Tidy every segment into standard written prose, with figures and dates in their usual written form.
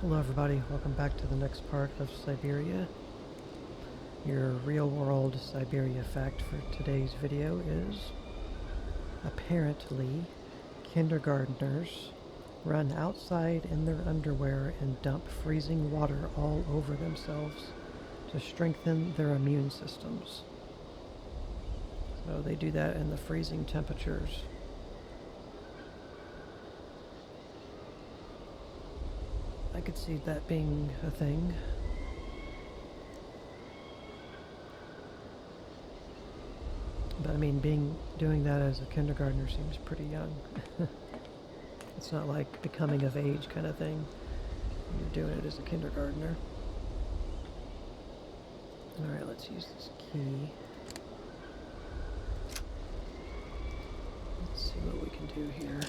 Hello everybody, welcome back to the next part of Syberia. Your real-world Syberia fact for today's video is, apparently, kindergartners run outside in their underwear and dump freezing water all over themselves to strengthen their immune systems. So they do that in the freezing temperatures. I could see that being a thing. But I mean, doing that as a kindergartner seems pretty young. It's not like becoming of age kind of thing. You're doing it as a kindergartner. Alright, let's use this key. Let's see what we can do here.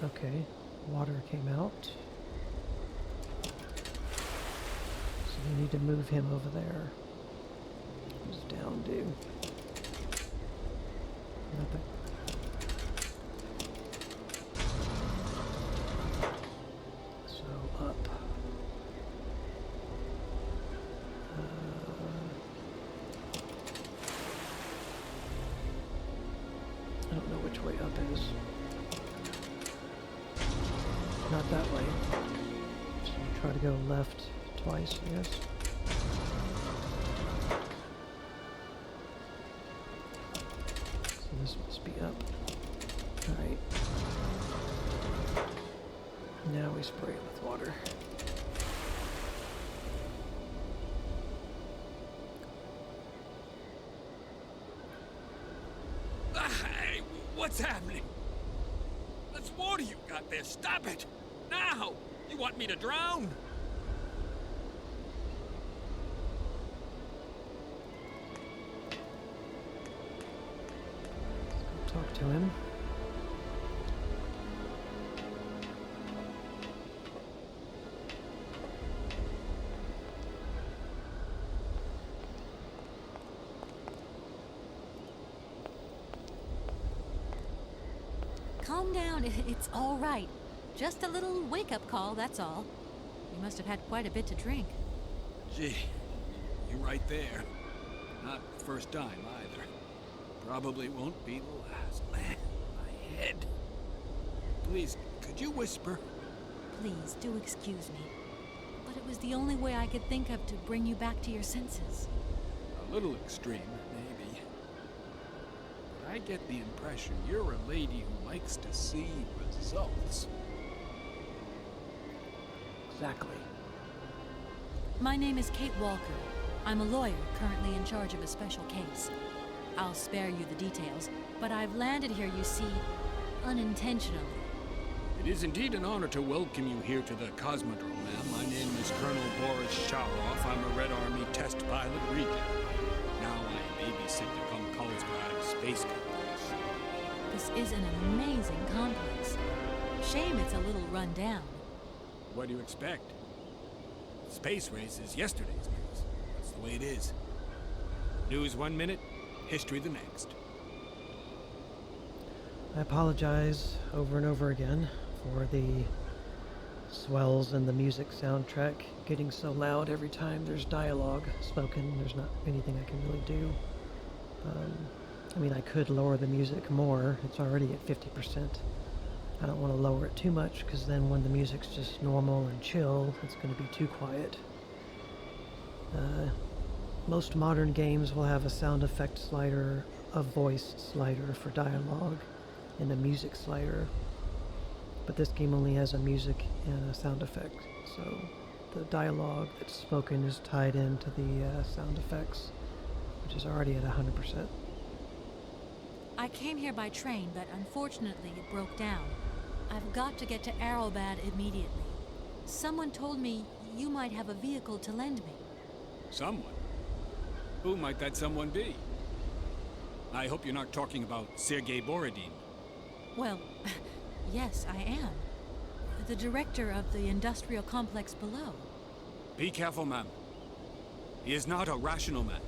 Okay, water came out. So we need to move him over there. What's down do? Nothing. So up. I don't know which way up is. Not that way. So try to go left twice, I guess. So this must be up. Alright. Now we spray it with water. Hey, what's happening? That's water you got there. Stop it! Now! You want me to drown? Let's go talk to him. Calm down, it's all right. Just a little wake-up call, that's all. You must have had quite a bit to drink. Gee, you're right there. Not the first time, either. Probably won't be the last. Man, my head. Please, could you whisper? Please, do excuse me. But it was the only way I could think of to bring you back to your senses. A little extreme, maybe. But I get the impression you're a lady who likes to see results. Exactly. My name is Kate Walker. I'm a lawyer currently in charge of a special case. I'll spare you the details, but I've landed here, you see, unintentionally. It is indeed an honor to welcome you here to the Cosmodrome, ma'am. My name is Colonel Boris Sharoff. I'm a Red Army test pilot regent. Now I babysit the Komkolsgrad Space Complex. This is an amazing complex. Shame it's a little run down. What do you expect? Space race is yesterday's news. That's the way it is. News 1 minute, history the next. I apologize over and over again for the swells and the music soundtrack getting so loud every time there's dialogue spoken. There's not anything I can really do. I mean, I could lower the music more. It's already at 50%. I don't want to lower it too much, because then when the music's just normal and chill, it's going to be too quiet. Most modern games will have a sound effect slider, a voice slider for dialogue, and a music slider. But this game only has a music and a sound effect, so the dialogue that's spoken is tied into the sound effects, which is already at 100%. I came here by train, but unfortunately it broke down. I've got to get to Arrowbad immediately. Someone told me you might have a vehicle to lend me. Someone? Who might that someone be? I hope you're not talking about Sergei Borodin. Well, yes, I am. The director of the industrial complex below. Be careful, ma'am. He is not a rational man.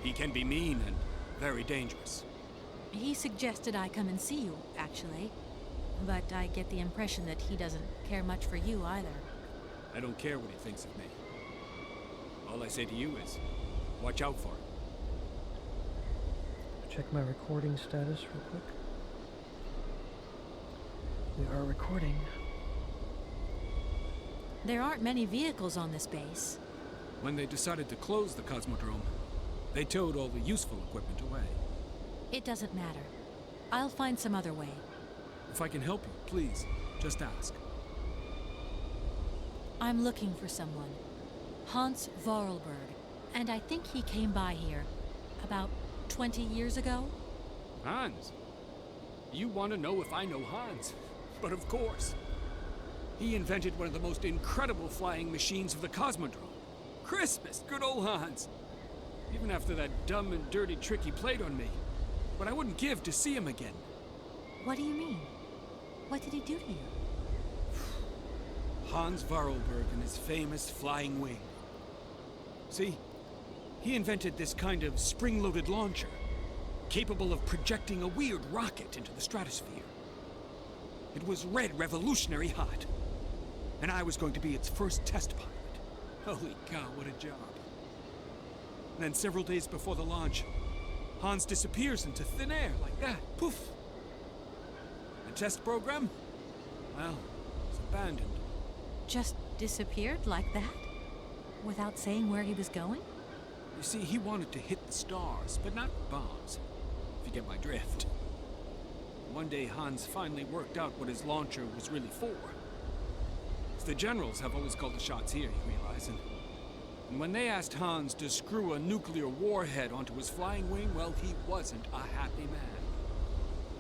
He can be mean and Very dangerous. He suggested I come and see you, actually. But I get the impression that he doesn't care much for you either. I don't care what he thinks of me. All I say to you is, watch out for him. Check my recording status real quick. We are recording. There aren't many vehicles on this base. When they decided to close the Cosmodrome, they towed all the useful equipment away. It doesn't matter. I'll find some other way. If I can help you, please, just ask. I'm looking for someone. Hans Vorarlberg. And I think he came by here about 20 years ago. Hans? You want to know if I know Hans? But of course. He invented one of the most incredible flying machines of the Cosmodrome. Christmas, good old Hans. Even after that dumb and dirty trick he played on me. But I wouldn't give to see him again. What do you mean? What did he do to you? Hans Vorarlberg and his famous flying wing. See, he invented this kind of spring-loaded launcher, capable of projecting a weird rocket into the stratosphere. It was red revolutionary hot, and I was going to be its first test pilot. Holy cow, what a job. And then several days before the launch, Hans disappears into thin air like that. Poof! The test program? Well, it's abandoned. Just disappeared like that? Without saying where he was going? You see, he wanted to hit the stars, but not bombs, if you get my drift. One day, Hans finally worked out what his launcher was really for. It's the generals have always called the shots here, you realize, and when they asked Hans to screw a nuclear warhead onto his flying wing, well, he wasn't a happy man.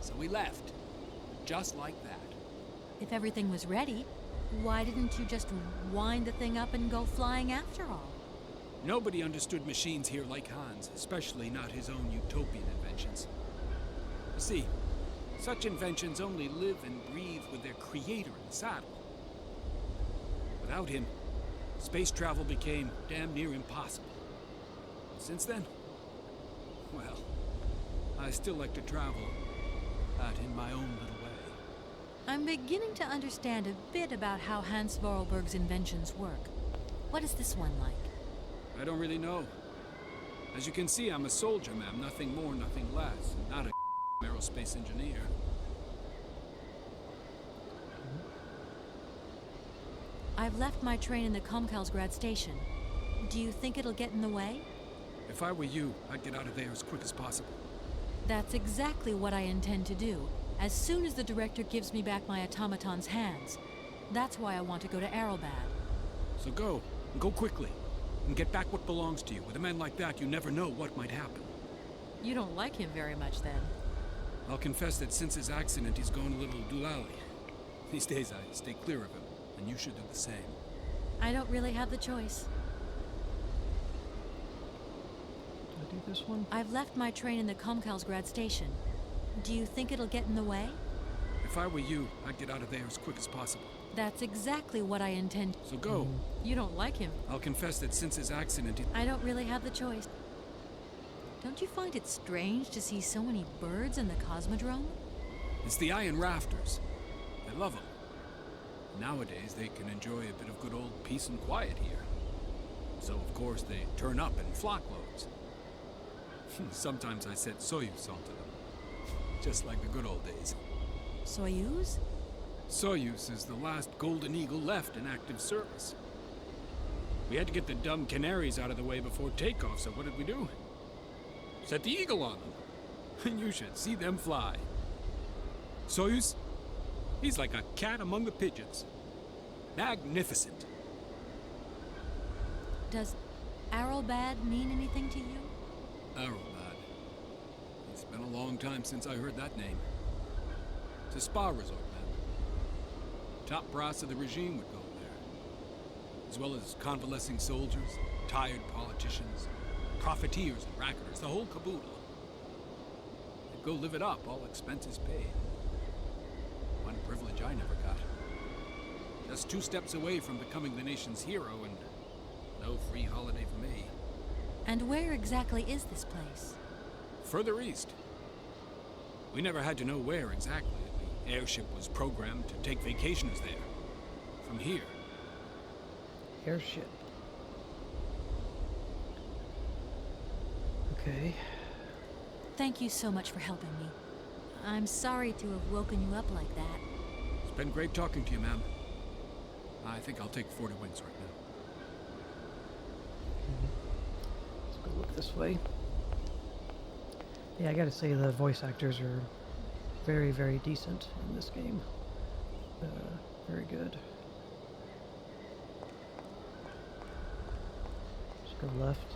So he left, just like that. If everything was ready, why didn't you just wind the thing up and go flying after all? Nobody understood machines here like Hans, especially not his own utopian inventions. You see, such inventions only live and breathe with their creator in the saddle. Without him, space travel became damn near impossible. Since then, well, I still like to travel, but in my own little way. I'm beginning to understand a bit about how Hans Vorarlberg's inventions work. What is this one like? I don't really know. As you can see, I'm a soldier, ma'am. Nothing more, nothing less. Not a aerospace engineer. I've left my train in the Komkalsgrad station. Do you think it'll get in the way? If I were you, I'd get out of there as quick as possible. That's exactly what I intend to do, as soon as the director gives me back my automaton's hands. That's why I want to go to Arrowbad. So go, and go quickly, and get back what belongs to you. With a man like that, you never know what might happen. You don't like him very much, then? I'll confess that since his accident, he's gone a little doolally. These days, I stay clear of him, and you should do the same. I don't really have the choice. Did I do this one? I've left my train in the Komkalsgrad station. Do you think it'll get in the way? If I were you, I'd get out of there as quick as possible. That's exactly what I intend. So go. You don't like him. I'll confess that since his accident, I don't really have the choice. Don't you find it strange to see so many birds in the Cosmodrome? it's the iron rafters. I love them. Nowadays, they can enjoy a bit of good old peace and quiet here. So, of course, they turn up in flockloads. Sometimes I set Soyuz onto them, just like the good old days. Soyuz? Soyuz is the last Golden Eagle left in active service. We had to get the dumb canaries out of the way before takeoff, so what did we do? Set the Eagle on them. And you should see them fly. Soyuz, he's like a cat among the pigeons. Magnificent. Does Arrowbad mean anything to you? Arrowbad. It's been a long time since I heard that name. It's a spa resort, man. Top brass of the regime would go there. As well as convalescing soldiers, tired politicians, profiteers and racketers, the whole caboodle. They'd go live it up, all expenses paid. One privilege I never got. Just 2 steps away from becoming the nation's hero, and no free holiday for me. And where exactly is this place? further east. We never had to know where exactly. The airship was programmed to take vacationers there. From here. Airship. Okay. Thank you so much for helping me. I'm sorry to have woken you up like that. It's been great talking to you, ma'am. I think I'll take 40 wings right now. Let's go look this way. Yeah, I gotta say the voice actors are very, very decent in this game. Very good. Just go left.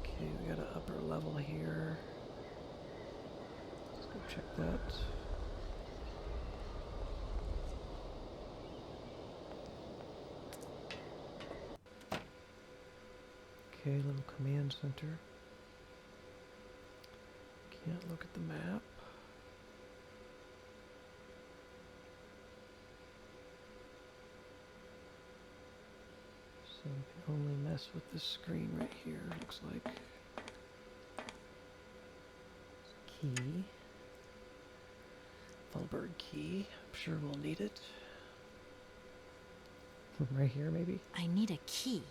Okay, we got an upper level here. Let's go check that. Okay, little command center. Can't look at the map. So we can only mess with this screen right here, looks like. Key. Fulberg key. I'm sure we'll need it. Right here, maybe? I need a key.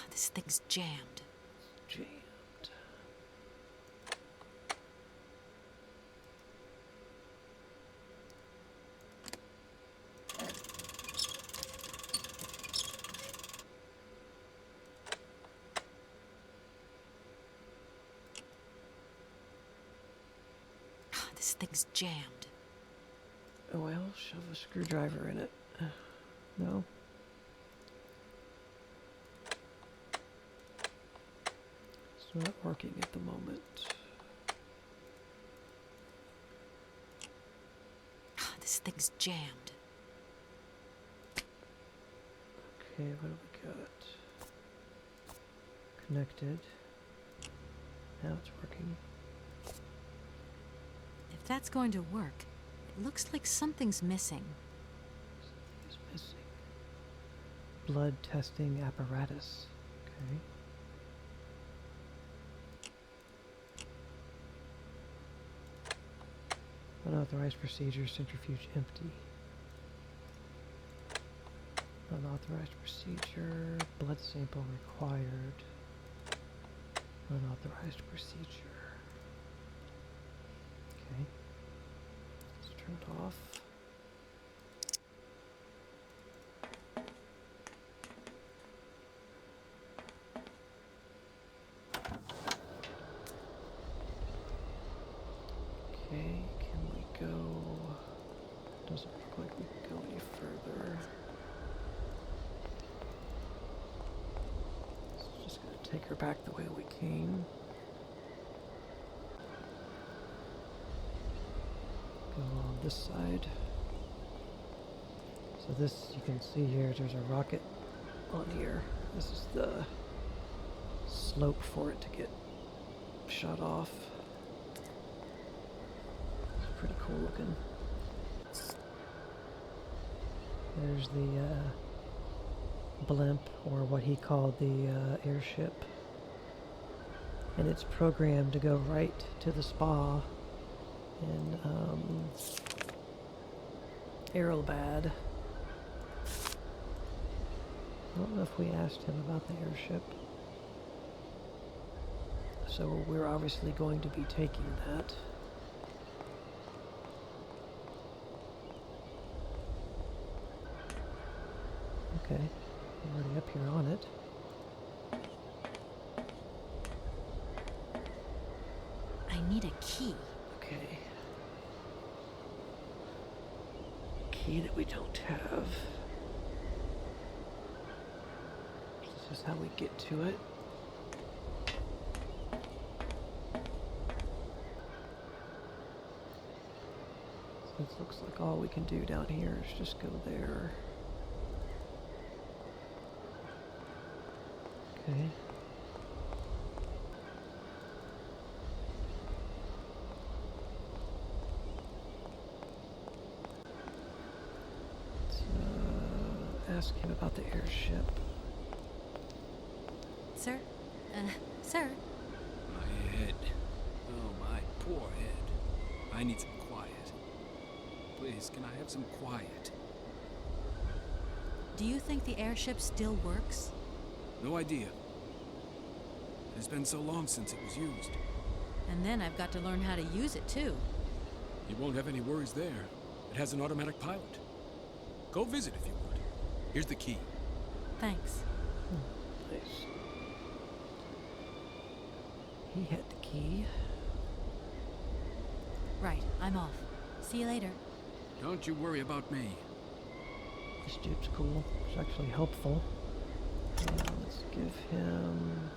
This thing's jammed. Jammed. This thing's jammed. Oh well, shove a screwdriver in it. No? It's not working at the moment. This thing's jammed. Okay, what do we got? Connected. Now it's working. If that's going to work, it looks like something's missing. Something is missing. Blood testing apparatus. Okay. Unauthorized procedure, centrifuge empty. Unauthorized procedure, blood sample required. Unauthorized procedure. Okay. Let's turn it off. Okay, can we go? Doesn't look like we can go any further. So just gonna take her back the way we came. Go on this side. So this, you can see here, there's a rocket on here. This is the slope for it to get shot off. Pretty cool looking. There's the blimp, or what he called the airship. And it's programmed to go right to the spa in Aerobad. I don't know if we asked him about the airship. So we're obviously going to be taking that. Okay, I'm already up here on it. I need a key. Okay. Key that we don't have. This is how we get to it. So it looks like all we can do down here is just go there. Okay. Let's ask him about the airship. Sir? Sir? My head. Oh, my poor head. I need some quiet. Please, can I have some quiet? Do you think the airship still works? No idea. It's been so long since it was used. And then I've got to learn how to use it, too. You won't have any worries there. It has an automatic pilot. Go visit if you would. Here's the key. Thanks. Nice. He had the key. Right, I'm off. See you later. Don't you worry about me. This dude's cool. It's actually helpful. Let's give him...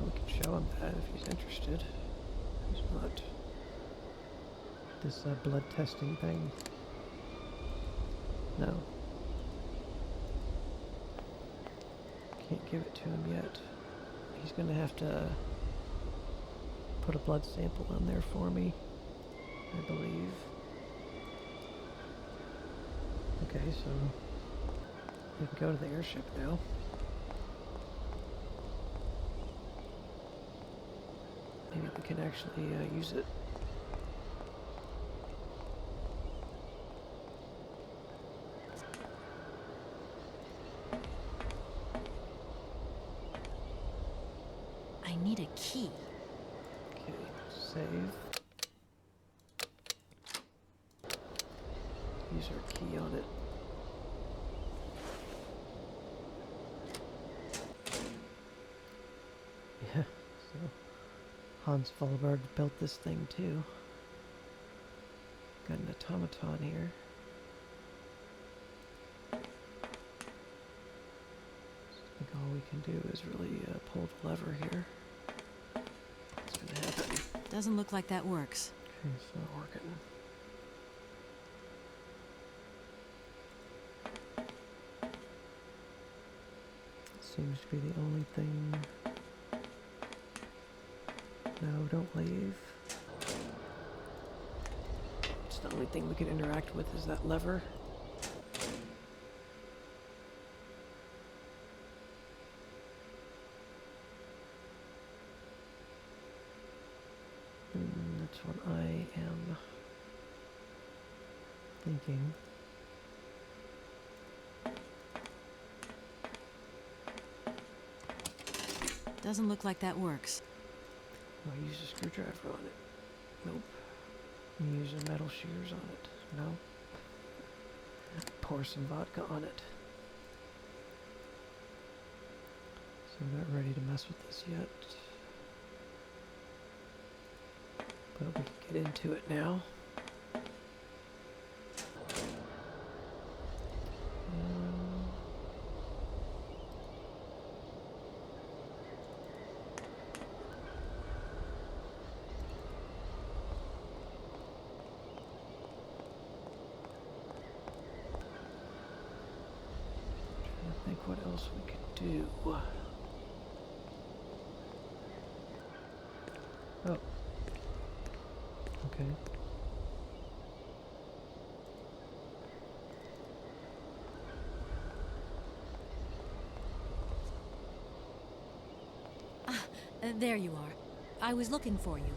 we can show him that if he's interested. He's not... This blood testing thing. No. Can't give it to him yet. He's gonna have to put a blood sample in there for me, I believe. Okay, so we can go to the airship now. Maybe we can actually use it. I need a key. Okay, save. Use our key on it. Yeah, so Hans Vollberg built this thing too. Got an automaton here. I think all we can do is really pull the lever here. What's gonna happen? Doesn't look like that works. Okay, it's not working. Seems to be the only thing. No, don't leave. It's the only thing we can interact with is that lever. That's what I am thinking. Doesn't look like that works. I'll use a screwdriver on it. Nope. Use a metal shears on it. No. Pour some vodka on it. So I'm not ready to mess with this yet. But we can get into it now. I think what else we could do. Oh. Okay. There you are. I was looking for you.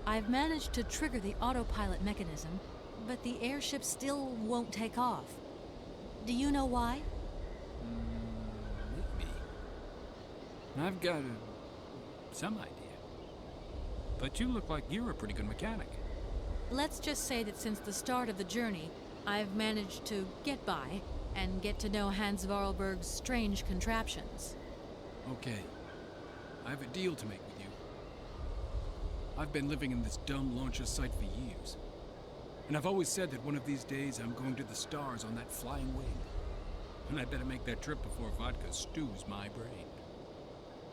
I've managed to trigger the autopilot mechanism, but the airship still won't take off. Do you know why? Maybe. I've got some idea. But you look like you're a pretty good mechanic. Let's just say that since the start of the journey, I've managed to get by and get to know Hans Vorarlberg's strange contraptions. Okay. I have a deal to make with you. I've been living in this dumb launcher site for years. And I've always said that one of these days I'm going to the stars on that flying wing. And I better make that trip before vodka stews my brain.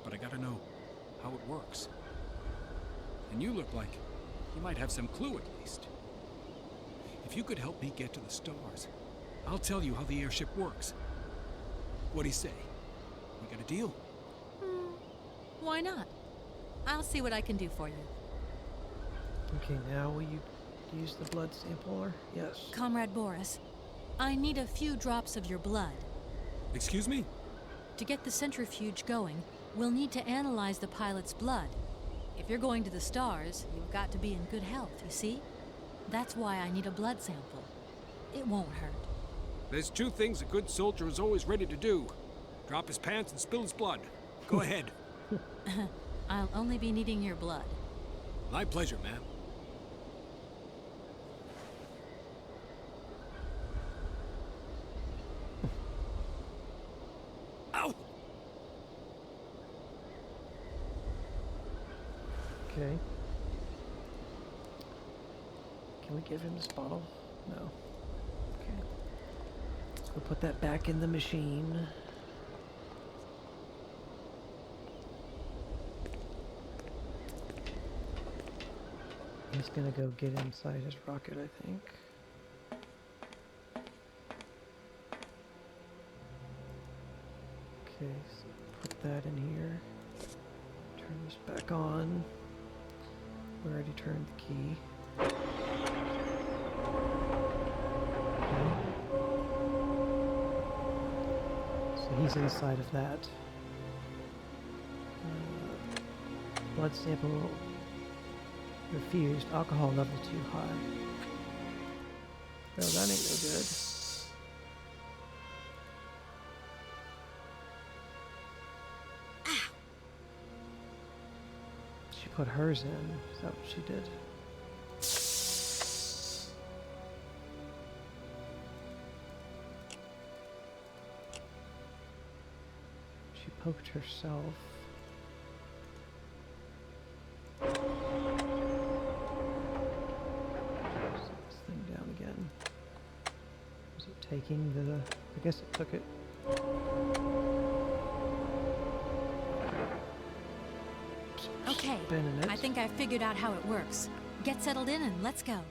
But I gotta know how it works. And you look like you might have some clue at least. If you could help me get to the stars, I'll tell you how the airship works. What do you say? We got a deal? Why not? I'll see what I can do for you. Okay, now will you use the blood sample or? Yes. Comrade Boris, I need a few drops of your blood. Excuse me? To get the centrifuge going, we'll need to analyze the pilot's blood. If you're going to the stars, you've got to be in good health, you see? That's why I need a blood sample. It won't hurt. There's two things a good soldier is always ready to do. Drop his pants and spill his blood. Go ahead. I'll only be needing your blood. My pleasure, ma'am. Ow! Okay. Can we give him this bottle? No. Okay. We'll put that back in the machine. He's gonna go get inside his rocket, I think. Okay, so put that in here. Turn this back on. We already turned the key. Okay. So he's inside of that. Blood sample refused. Alcohol level too high. Well, that ain't no good. She put hers in. Is that what she did? She poked herself. Taking the... I guess it took it. Okay, I think I figured out how it works. Get settled in and let's go.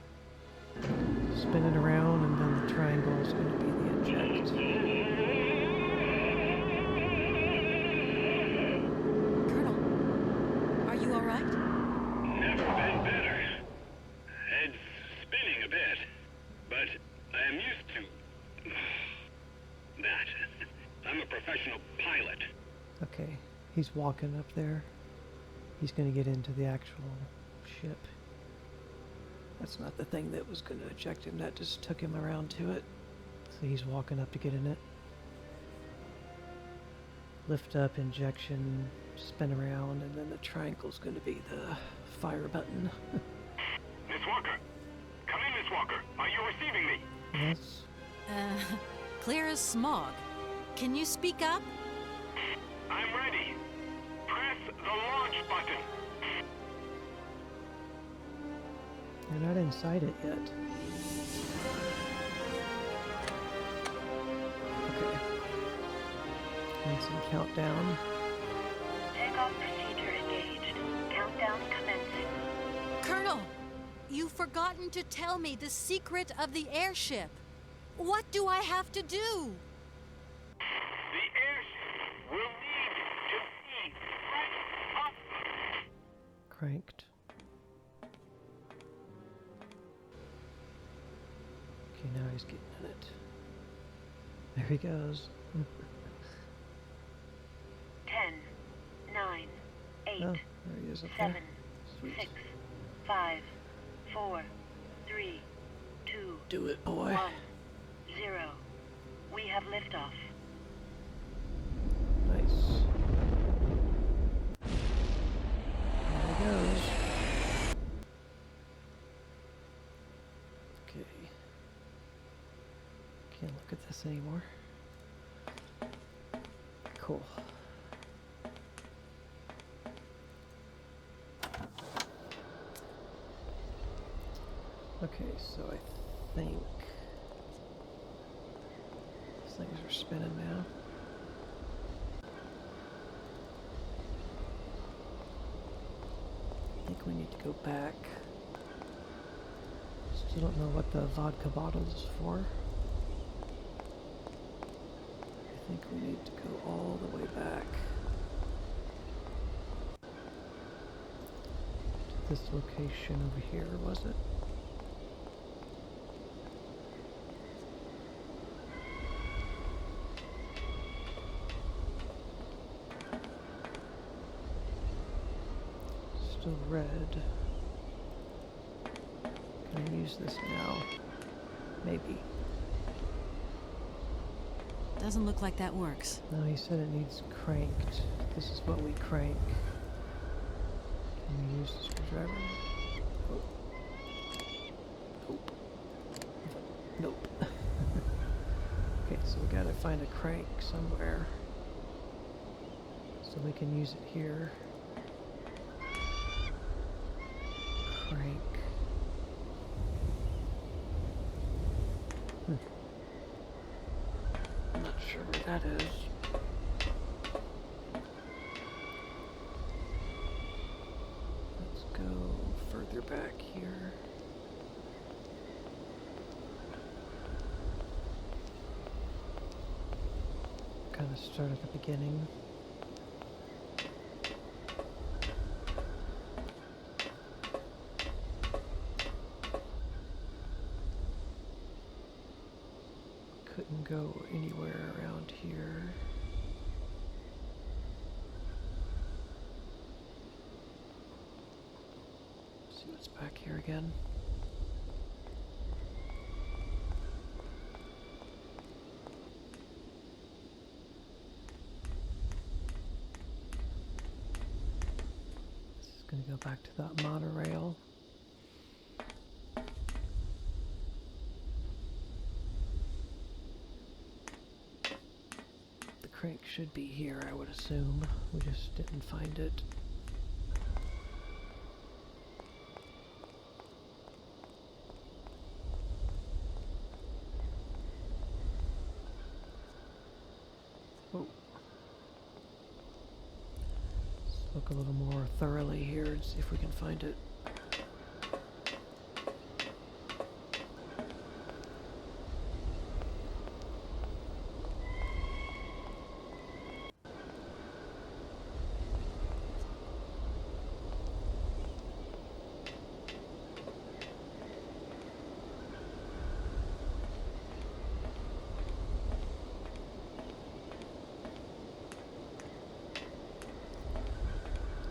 Spin it around and then the triangle is going to be the eject. Colonel, are you alright? Never been better. Head's spinning a bit, but I am used to that. I'm a professional pilot. Okay, he's walking up there. He's going to get into the actual ship. That's not the thing that was going to eject him. That just took him around to it. So he's walking up to get in it. Lift up, injection, spin around, and then the triangle's going to be the fire button. Miss Walker! Come in, Miss Walker! Are you receiving me? Yes. Clear as smog. Can you speak up? I'm ready. Press the launch button. You're not inside it yet. Okay. And some countdown. Takeoff procedure engaged. Countdown commencing. Colonel, you've forgotten to tell me the secret of the airship. What do I have to do? The airship will need to be cranked up. Cranked. Okay, now he's getting in it. There he goes. 10, 9, 8, Oh, there he is up 7, there. Sweet. 6, 5, 4, 3, 2, Do it, boy. 1, 0. We have liftoff. Nice. There he goes. Okay. Can't look at this anymore. Cool. Okay, so I think these things are spinning now. I think we need to go back. Still don't know what the vodka bottle is for. I think we need to go all the way back to this location over here, was it? still red. Can I use this now? Maybe. Doesn't look like that works. No, he said it needs cranked. This is what we crank. Can we use the screwdriver? Oh. Nope. Nope. Okay, so we gotta find a crank somewhere. So we can use it here. Crank. I'm not sure where that is. Let's go further back here. Kind of start at the beginning. Couldn't go anywhere around here. See what's back here again. This is going to go back to that monorail. Crank should be here, I would assume. We just didn't find it. Oh. Let's look a little more thoroughly here and see if we can find it.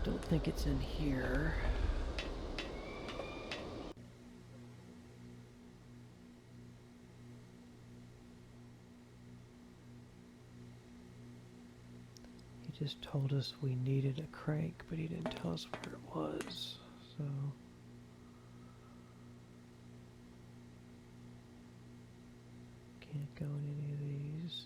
Don't think it's in here. He just told us we needed a crank, but he didn't tell us where it was, so... Can't go in any of these.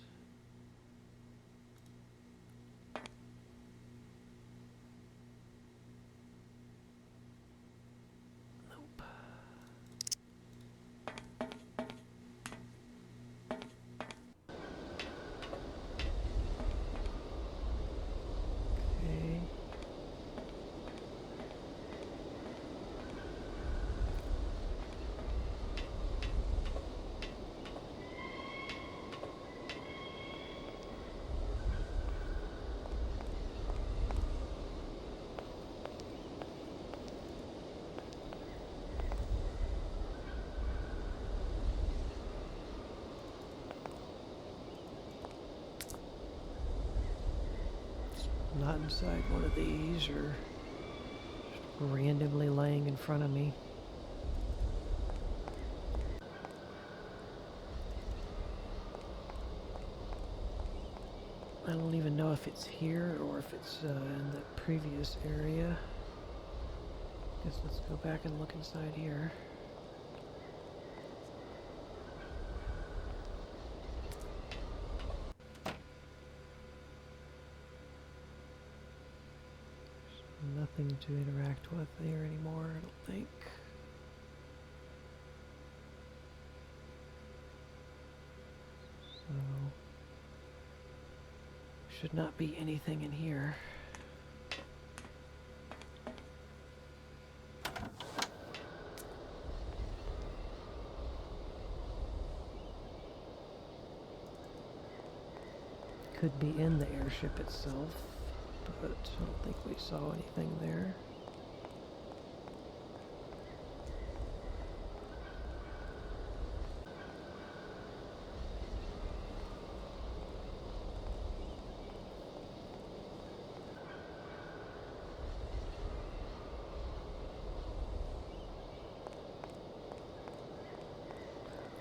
Not inside one of these, or just randomly laying in front of me. I don't even know if it's here or if it's in the previous area. Guess let's go back and look inside here. Nothing to interact with there anymore, I don't think. So, should not be anything in here. Could be in the airship itself, but I don't think we saw anything there.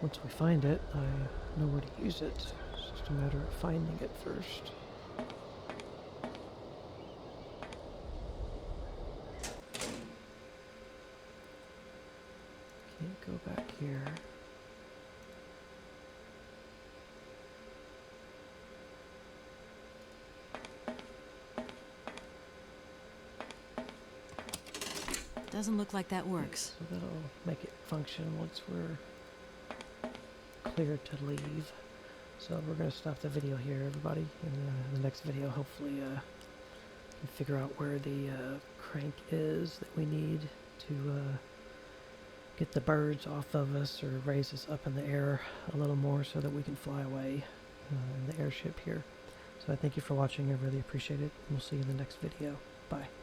once we find it, I know where to use it. It's just a matter of finding it first. Can't go back here. Doesn't look like that works. So that'll make it function once we're clear to leave. So we're going to stop the video here, everybody. In the next video, hopefully, can figure out where the crank is that we need to get the birds off of us or raise us up in the air a little more so that we can fly away in the airship here. So I thank you for watching. I really appreciate it. We'll see you in the next video. Bye.